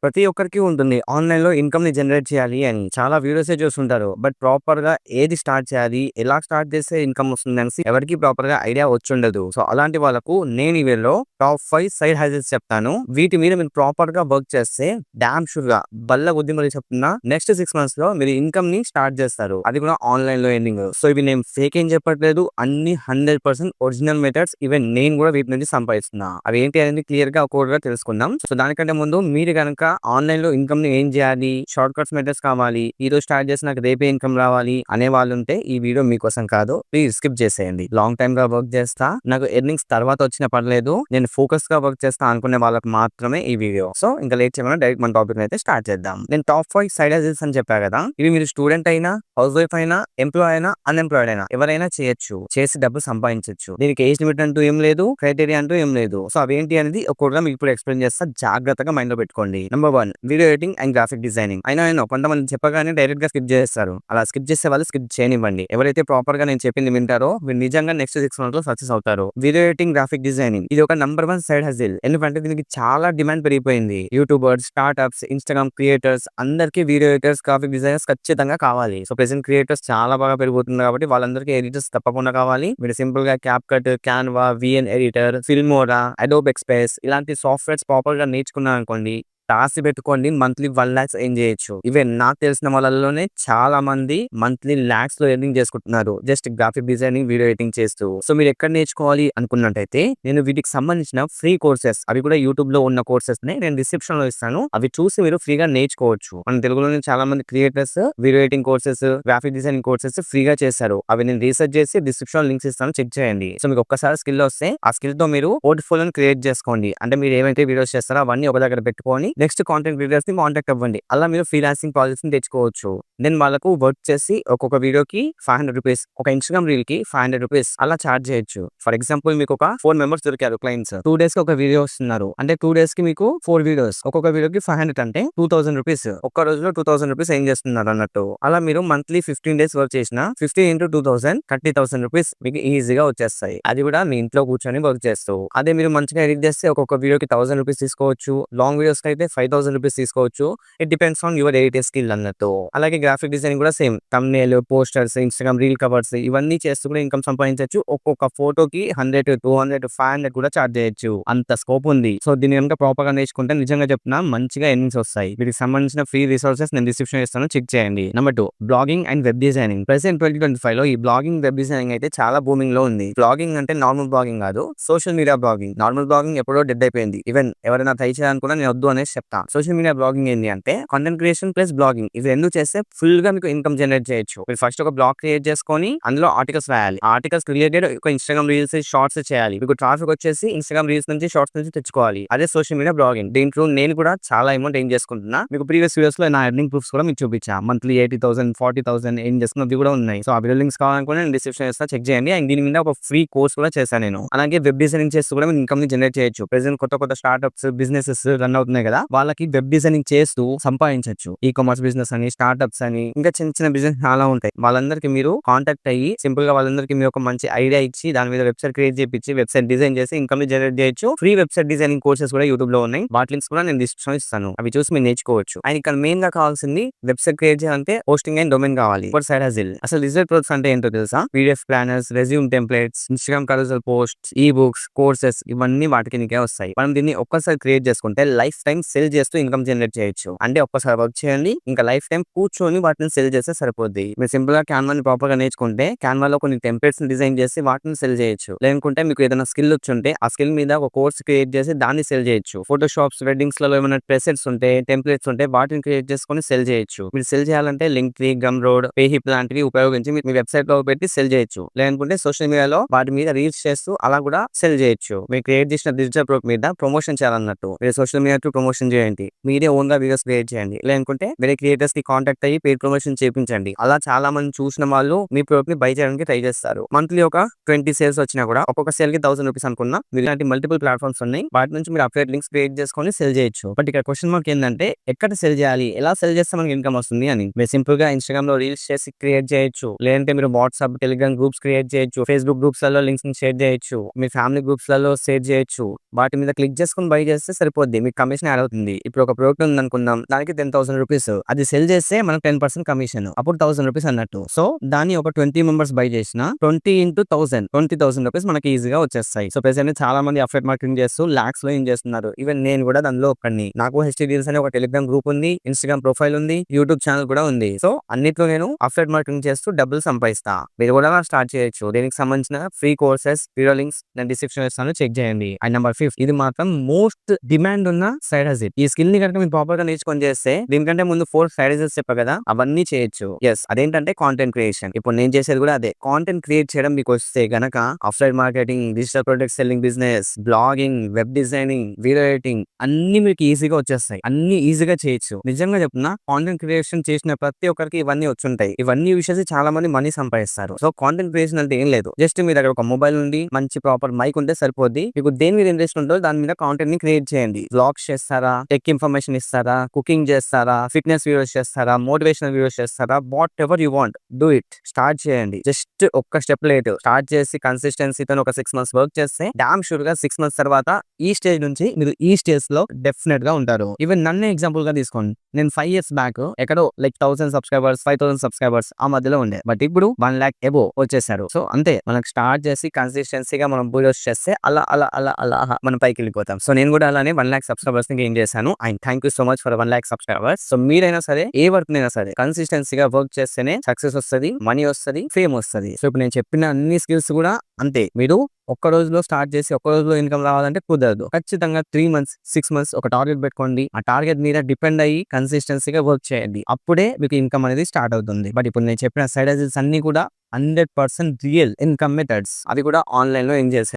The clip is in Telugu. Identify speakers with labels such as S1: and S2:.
S1: ప్రతి ఒక్కరికి ఉంటుంది. ఆన్‌లైన్‌లో ఇన్‌కమ్‌ని జనరేట్ చేయాలి అని. చాలా వీడియోసే చూస్తుంటారు. బట్ ప్రాపర్‌గా ఏది స్టార్ట్ చేయాలి? ఎలా స్టార్ట్ చేస్తే ఇన్‌కమ్ వస్తుందనేసి ఎవరికీ ప్రాపర్‌గా ఐడియా వచ్చుండదు. సో, అలాంటి వాళ్ళకు నేను ఈ వీడియోలో టాప్ 5 సైడ్ హజిల్స్ చెప్తాను. వీటి మీద మీరు ప్రాపర్‌గా వర్క్ చేస్తే డామ్ షూర్‌గా బల్ల గుద్ది మరీ చెప్తున్నా నెక్స్ట్ 6 మంత్స్‌లో మీరు ఇన్‌కమ్‌ని స్టార్ట్ చేస్తారు. అది కూడా ఆన్‌లైన్‌లో ఎర్నింగ్. సో, ఇవి నేను ఫేక్ ఏం చెప్పట్లేదు. అన్ని 100% ఒరిజినల్ మెథడ్స్. ఈవెన్ నేను కూడా వీటి నుంచి సంపాదిస్తున్నా. అవి ఏంటి అనేది క్లియర్‌గా ఒక్కొక్కటిగా తెలుసుకుందాం. సో, దానికంటే ముందు మీరు గనక ఆన్‌లైన్‌లో ఇన్‌కమ్‌ని ఏం చేయాలి? షార్ట్ కట్స్ మెథడ్స్ కావాలి. ఈరోజు స్టార్ట్ చేసి నాకు రేపే ఇన్‌కమ్ రావాలి అనే వాళ్ళుంటే ఈ వీడియో మీకోసం కాదు. ప్లీజ్ స్కిప్ చేసేయండి. లాంగ్ టైమ్‌గా వర్క్ చేస్తా. నాకు ఎర్నింగ్స్ తర్వాత వచ్చినా పర్లేదు. నేను ఫోకస్‌గా వర్క్ చేస్తా అనుకునే వాళ్ళకి మాత్రమే ఈ వీడియో. సో, ఇంకా లేట్ చేయకుండా డైరెక్ట్ మన టాపిక్‌ని అయితే స్టార్ట్ చేద్దాం. నేను టాప్ 5 సైడ్ హజిల్స్ అని చెప్పా కదా! ఇవి మీరు స్టూడెంట్ అయినా, హౌస్ వైఫ్ అయినా, ఎంప్లాయ్ అయినా, అన్‌ఎంప్లాయిడ్ అయినా ఎవరైనా చేయొచ్చు. చేసి డబ్బు సంపాదించొచ్చు. దీనికి ఏజ్ లిమిట్ అంటూ ఏం లేదు. క్రైటీరియా అంటూ ఏం లేదు. సో, అవేంటి అనేది ఒక్కొక్కటిగా మీకు ఇప్పుడు ఎక్స్‌ప్లెయిన్ చేస్తా. జాగ్రత్తగా మైండ్‌లో పెట్టుకోండి. Number 1 video editing and graphic designing. అయినా కొంతమంది చెప్పగానే డైరెక్ట్‌గా స్కిప్ చేసేస్తారు. అలా స్కిప్ చేసే వాళ్ళు స్కిప్ చేయనివ్వండి. ఎవరైతే ప్రాపర్‌గా నేను చెప్పింది వింటారో వీళ్ళు నిజంగా నెక్స్ట్ 6 మంత్స్‌లో సక్సెస్ అవుతారు. వీడియో ఎడిటింగ్, గ్రాఫిక్ డిజైనింగ్ ఇది ఒక నంబర్ 1 సైడ్ హజిల్. ఎందుకంటే దీనికి చాలా డిమాండ్ పెరిగిపోయింది. యూట్యూబర్స్, స్టార్టప్స్, ఇన్‌స్టాగ్రామ్ క్రియేటర్స్ అందరికీ వీడియో ఎడిటర్స్, గ్రాఫిక్ డిజైనర్స్ ఖచ్చితంగా కావాలి. సో, ప్రెజెంట్ క్రియేటర్స్ చాలా బాగా పెరిగిపోతుంది కాబట్టి వాళ్ళందరికీ ఎడిటర్స్ తప్పకుండా కావాలి. మీరు సింపుల్‌గా CapCut, Canva, VN editor, Filmora, Adobe express ఇలాంటి సాఫ్ట్‌వేర్స్ ప్రాపర్‌గా నేర్చుకున్నారనుకోండి రాసి పెట్టుకోండి. మంత్లీ 1,00,000 ఎర్న్ చేయొచ్చు. ఈవెన్ నాకు తెలిసిన వాళ్ళలోనే చాలా మంది మంత్లీ లాక్స్‌లో ఎర్నింగ్ చేసుకుంటున్నారు. Just graphic designing, video editing చేస్తూ. సో, మీరు ఎక్కడ నేర్చుకోవాలి అనుకున్నట్టయితే నేను వీటికి సంబంధించిన ఫ్రీ కోర్సెస్ అవి కూడా యూట్యూబ్‌లో ఉన్న కోర్సెస్‌ని నేను డిస్క్రిప్షన్‌లో ఇస్తాను. అవి చూసి మీరు ఫ్రీగా నేర్చుకోవచ్చు. మన తెలుగులోనే చాలా మంది creators video editing courses, graphic designing courses ఫ్రీగా చేశారు. అవి నేను రీసెర్చ్ చేసి డిస్క్రిప్షన్‌లో లింక్స్ ఇస్తాను. చెక్ చేయండి. సో, మీకు ఒక్కసారి స్కిల్ వస్తే ఆ స్కిల్‌తో మీరు పోర్ట్‌ఫోలియోని క్రియేట్ చేసుకోండి. అంటే మీరు ఏవైతే వీడియోస్ చేస్తారో అవన్నీ ఒక దగ్గర పెట్టుకొని నెక్స్ట్ కాంటెంట్ క్రియేటర్స్ ని కాంటాక్ట్ అవ్వండి. అలా మీరు ఫ్రీలాన్సింగ్ ప్రాజెక్ట్స్ ని తెచ్చుకోవచ్చు. నేను వాళ్ళకు వర్క్ చేసి ఒక్కొక్క వీడియోకి ₹500 ఒక ఇన్‌స్టాగ్రామ్ రీల్‌కి ₹500 అలా చార్జ్ చేయొచ్చు. ఫర్ ఎగ్జాంపుల్ మీకు ఒక 4 మెంబర్స్ దొరికారు క్లయింట్స్. 2 డేస్‌కి ఒక వీడియో వస్తున్నారు. అంటే 2 డేస్‌కి మీకు 4 వీడియోస్. ఒక్కొక్క వీడియోకి 500 అంటే ₹2,000 ఒక్క రోజులో ₹2,000 ఎర్న్ చేస్తున్నారు అన్నట్టు. అలా మీరు మంత్లీ 15 డేస్ వర్క్ చేసినా 15 ఇంటూ 2,000 ₹30,000 మీకు ఈజీగా వచ్చేస్తాయి. అది కూడా మీ ఇంట్లో కూర్చొని వర్క్ చేస్తూ. అదే మీరు మంచిగా ఎడిట్ చేస్తే ఒక్కొక్క వీడియోకి ₹1,000 తీసుకోవచ్చు. లాంగ్ వీడియోస్‌కి అయితే ₹5,000 తీసుకోవచ్చు. It depends on your editing skill అన్నట్టు. అలాగే గ్రాఫిక్ డిజైనింగ్ కూడా same. Thumbnail, posters, Instagram reel covers ఇవన్నీ చేస్తూ కూడా ఇన్‌కమ్ సంపాదించొచ్చు. ఒక్కొక్క ఫోటోకి 100, 200, 500 కూడా చార్జ్ చేయొచ్చు. అంత స్కోప్ ఉంది. సో, దీన్ని గనుక ప్రాపర్‌గా నేర్చుకుంటే నిజంగా చెప్తున్నా మంచిగా ఎర్నింగ్స్ వస్తాయి. వీటికి సంబంధించిన ఫ్రీ రిసోర్సెస్ నేను డిస్క్రిప్షన్‌లో ఇస్తాను. చెక్ చేయండి. Number 2 blogging and web designing. Present 2025లో ఈ బ్లాగింగ్, వెబ్ డిజైనింగ్ అయితే చాలా బూమింగ్‌లో ఉంది. బ్లాగింగ్ అంటే నార్మల్ బ్లాగింగ్ కాదు. Social media blogging. Normal blogging ఎప్పుడో డెడ్ అయిపోయింది. ఈవెన్ ఎవరైనా ట్రై చేయాలనుకున్నా నేను వద్దు అనేసి చెప్తా. సోషల్ మీడియా బ్లాగింగ్ ఏంటి అంటే కంటెంట్ క్రియేషన్ ప్లస్ బ్లాగింగ్. ఇవి రెండు చేస్తే ఫుల్ గా మీకు ఇన్కమ్ జనరేట్ చేయొచ్చు. మీరు ఫస్ట్ ఒక బ్లాగ్ క్రియేట్ చేసుకొని అందులో ఆర్టికల్స్ రాయాలి. ఆర్టికల్స్ రిలేటెడ్ ఒక ఇన్‌స్టాగ్రామ్ రీల్స్, షార్ట్స్ చేయాలి. మీకు ట్రాఫిక్ వచ్చేసి ఇన్‌స్టాగ్రామ్ రీల్స్ నుంచి, షార్ట్స్ నుంచి తెచ్చుకోవాలి. అదే సోషల్ మీడియా బ్లాగింగ్. దీంట్లో నేను కూడా చాలా అమౌంట్ ఎర్న్ చేసుకుంటున్నా. మీకు ప్రీవియస్ వీడియోస్ లో నా ఎర్నింగ్ ప్రూఫ్స్ కూడా మీకు చూపించా. మంత్లీ 80,000, 40,000 ఎర్న్ చేసుకున్నవి కూడా ఉన్నాయి. సో, ఆ వీడియో లింక్స్ కావాలనుకుంటే నేను డిస్క్రిప్షన్ ఇస్తా. చెక్ చేయండి. అండ్ దీని మీద ఒక ఫ్రీ కోర్స్ కూడా చేశాను నేను. అలాగే వెబ్ డిజైనింగ్ చేస్తూ కూడా మీరు ఇన్కమ్ ని జనరేట్ చేయొచ్చు. ప్రెజెంట్ కొత్త కొత్త స్టార్టప్స్, బిజినెసెస్ రన్ అవుతున్నాయి కదా! వాళ్ళకి వెబ్ డిజైనింగ్ చేస్తూ సంపాదించొచ్చు. ఈ కామర్స్ బిజినెస్ అని, స్టార్టప్స్ అని ఇంకా చిన్న చిన్న బిజినెస్ చాలా ఉంటాయి. వాళ్ళందరికీ మీరు కాంటాక్ట్ అయ్యి సింపుల్ గా వాళ్ళందరికీ మీరు ఒక మంచి ఐడియా ఇచ్చి దాని మీద వెబ్‌సైట్ క్రియేట్ చేపించి వెబ్‌సైట్ డిజైన్ చేసి ఇన్కమ్ ని జనరేట్ చేయొచ్చు. ఫ్రీ వెబ్‌సైట్ డిజైనింగ్ కోర్సెస్ కూడా యూట్యూబ్ లో ఉన్నాయి. వాటి లింక్స్ కూడా నేను డిస్క్రిప్షన్ ఇస్తాను. అవి చూసి మీరు నేర్చుకోవచ్చు. అండ్ ఇక్కడ మెయిన్ గా కావాల్సింది వెబ్‌సైట్ క్రియేట్ చేయాలంటే హోస్టింగ్ అండ్ డొమైన్ కావాలి. For side hustle. అసలు డిజిటల్ ప్రొడక్ట్స్ అంటే ఏంటో తెలుసా? PDF planners, resume templates, Instagram carousel posts, e books, courses ఇవన్నీ వాటి కిందకే వస్తాయి. మనం దీన్ని ఒక్కసారి క్రియేట్ చేసుకుంటే లైఫ్ టైం సెల్ చేస్తూ ఇన్కమ్ జనరేట్ చేయొచ్చు. అంటే ఒక్కసారి వర్క్ చేయండి. ఇంకా లైఫ్ టైం కూర్చొని వాటిని సెల్ చేస్తే సరిపోద్ది. మీరు సింపుల్ గా క్యాన్వాని ప్రాపర్ గా నేర్చుకుంటే క్యాన్వాలో కొన్ని టెంప్లెట్స్ డిజైన్ చేసి వాటిని సెల్ చేయొచ్చు. లేకుంటే మీకు ఏదైనా స్కిల్ వచ్చుంటే ఆ స్కిల్ మీద ఒక కోర్స్ క్రియేట్ చేసి దాన్ని సెల్ చేయొచ్చు. ఫోటోషాప్స్, వెడ్డింగ్స్ లలో ఏమైనా ప్రెసెట్స్ ఉంటే, టెంప్లెట్స్ ఉంటే వాటిని క్రియేట్ చేసుకొని సెల్ చేయొచ్చు. మీరు సెల్ చేయాలంటే లింక్ట్రీ, గమ్‌రోడ్, పేహిప్ లాంటివి ఉపయోగించి మీ వెబ్‌సైట్ లో పెట్టి సెల్ చేయొచ్చు. లేకుంటే సోషల్ మీడియాలో వాటి మీద రీల్స్ చేస్తూ అలా కూడా సెల్ చేయొచ్చు. మీరు క్రియేట్ చేసిన డిజిటల్ ప్రొడక్ట్ మీద ప్రమోషన్ చేయాలన్నట్టు. మీరు సోషల్ మీడియా టు ప్రమోషన్ చేయండి. మీరే ఓన్ గా వీడియోస్ క్రియేట్ చేయండి. లేకుంటే వేరే క్రియేటర్స్ కి కాంటాక్ట్ అయ్యి పెయిడ్ ప్రమోషన్ చేపించండి. అలా చాలా మంది చూసిన వాళ్ళు మీ ప్రొడక్ట్ ని బై చేయడానికి ట్రై చేస్తారు. మంత్లీ ఒక 20 సేల్స్ వచ్చినా కూడా ఒక్కొక్క సేల్ కి ₹1,000 అనుకున్నా మీరు ఇలాంటి మల్టిపుల్ ప్లాట్‌ఫామ్స్ ఉన్నాయి. వాటి నుంచి మీరు అఫిలియేట్ లింక్స్ క్రియేట్ చేసుకొని సెల్ చేయొచ్చు. బట్ ఇక్కడ క్వెషన్ మార్క్ ఏందంటే ఎక్కడ సెల్ చేయాలి? ఎలా సెల్ చేస్తే మనకి ఇన్కమ్ వస్తుంది అని. మీరు సింపుల్ గా ఇన్‌స్టాగ్రామ్ లో రీల్స్ చేసి క్రియేట్ చేయొచ్చు. లేదంటే మీరు వాట్సాప్, టెలిగ్రామ్ గ్రూప్స్ క్రియేట్ చేయొచ్చు. ఫేస్‌బుక్ గ్రూప్స్ లలో లింక్స్ ని షేర్ చేయొచ్చు. మీ ఫ్యామిలీ గ్రూప్స్ లలో షేర్ చేయొచ్చు. వాటి మీద క్లిక్ చేసుకొని బై చేస్తే సరిపోద్ది. మీకు కమిషన్ యాడ్ అవుతుంది. ఇప్పుడు ఒక ప్రోడక్ట్ ఉంది అనుకుందాం, దానికి 10,000 రూపీస్, అది సెల్ చేస్తే మనకు 10% కమిషన్, అప్పుడు 1000 రూపీస్ అన్నట్టు. సో దాన్ని ఒక 20 మెంబర్స్ బై చేసిన 20 ఇంటూ 1000 20,000 రూపీస్ మనకి ఈజీగా వచ్చేస్తాయి. సో ప్రెసెంట్ చాలా మంది అఫిలియేట్ మార్కెటింగ్ చేస్తూ లాక్స్ లో ఏం చేస్తున్నారు. ఈవెన్ నేను కూడా దానిలో ఒకరిని. నాకు హెచ్టీ డీల్స్ అనే ఒక టెలిగ్రామ్ గ్రూప్ ఉంది, ఇన్స్టాగ్రామ్ ప్రొఫైల్ ఉంది, యూట్యూబ్ ఛానల్ కూడా ఉంది. సో అన్నిట్లో నేను అఫిలియేట్ మార్కెటింగ్ చేస్తూ డబ్బులు సంపాదిస్తా. మీరు కూడా స్టార్ట్ చేయొచ్చు. దీనికి సంబంధించిన ఫ్రీ కోర్సెస్, వీడియో లింక్స్ నేను డిస్క్రిప్షన్ ఇస్తాను, చెక్ చేయండి. అండ్ నెంబర్ 5, ఇది మాత్రం మోస్ట్ డిమాండ్ ఉన్న సైడ్ హజిల్. ఈ స్కిల్ ని కనుక మీరు ప్రాపర్ గా నేర్చుకొని చేస్తే, దీనికంటే ముందు 4 సైడ్ హజిల్స్ చెప్పా కదా, అవన్నీ చేయొచ్చు. అదేంటంటే కాంటెంట్ క్రియేషన్. ఇప్పుడు నేను చేసేది కూడా అదే. కాంటెంట్ క్రియేట్ చేయడం మీకు వస్తే గనక affiliate marketing, digital product selling business, blogging, web designing, video editing అన్ని మీకు ఈజీగా వచ్చేస్తాయి. అన్ని ఈజీగా చేయొచ్చు. నిజంగా చెప్తున్నా, కాంటెంట్ క్రియేషన్ చేసిన ప్రతి ఒక్కరికి ఇవన్నీ వచ్చుంటాయి. ఇవన్నీ విషయాలు చాలా మంది మనీ సంపాదిస్తారు. సో కాంటెంట్ క్రియేషన్ అంటే ఏం లేదు, జస్ట్ మీ దగ్గర ఒక మొబైల్ నుండి మంచి ప్రాపర్ మైక్ ఉంటే సరిపోద్ది. మీకు దేని మీద ఇంట్రెస్ట్ ఉందో దాని మీద కాంటెంట్ ని క్రియేట్ చేయండి. వ్లాగ్స్ చేస్తారా, టెక్ ఇన్ఫర్మేషన్ ఇస్తారా, కుకింగ్ చేస్తారా, ఫిట్నెస్ వీడియోస్ చేస్తారా, మోటివేషనల్ వీడియోస్ చేస్తారా, what ever you want, do it. Start చేయండి. జస్ట్ ఒక్క స్టెప్ లేట్ స్టార్ట్ చేసి కన్సిస్టెన్సీతో ఒక 6 months వర్క్ చేస్తే డామ్ షూర్ గా 6 months తర్వాత ఈ స్టేజ్ నుంచి మీరు ఈ స్టేజ్ లో డెఫినెట్ గా ఉంటారు. ఈవెన్ నన్నే ఎగ్జాంపుల్ గా తీసుకోండి. నేను 5 years బ్యాక్ ఎక్కడో లైక్ 1000 సబ్స్క్రైబర్స్, 5000 సబ్స్క్రైబర్స్ ఆ మధ్యలో ఉండే. బట్ ఇప్పుడు 1 lakh ఎబో వచ్చేసారు. సో అంతే, మనకు స్టార్ట్ చేసి కన్సిస్టెన్సీగా మనం వీడియోస్ చేస్తే అలా అలా అలా అలా మనం పైకి వెళ్ళిపోతాం. సో నేను కూడా అలానే 1 lakh సబ్స్క్రైబర్స్ ని గెయిన్ చేశాను. And thank you so much for 1 lakh subscribers. So మీరైనా సరే, ఏ వర్క్ అయినా సరే కన్సిస్టెన్సీగా వర్క్ చేస్తేనే సక్సెస్ వస్తుంది, మనీ వస్తుంది, ఫేమ్ వస్తుంది. సో ఇప్పుడు నేను చెప్పిన అన్ని స్కిల్స్ కూడా అంతే. మీరు ఒక్క రోజులో స్టార్ట్ చేసి ఒక్క రోజులో ఇన్కమ్ రావాలంటే కుదరదు. ఖచ్చితంగా 3 months, 6 months ఒక టార్గెట్ పెట్టుకోండి. ఆ టార్గెట్ మీద డిపెండ్ అయ్యి కన్సిస్టెన్సీగా వర్క్ చేయండి. అప్పుడే మీకు ఇన్కమ్ అనేది స్టార్ట్ అవుతుంది. బట్ ఇప్పుడు నేను చెప్పిన సైడ్ హజిల్స్ అన్ని కూడా 100% రియల్ ఇన్కమ్ మెథడ్స్. అవి కూడా ఆన్లైన్ లో ఏం చేశారు.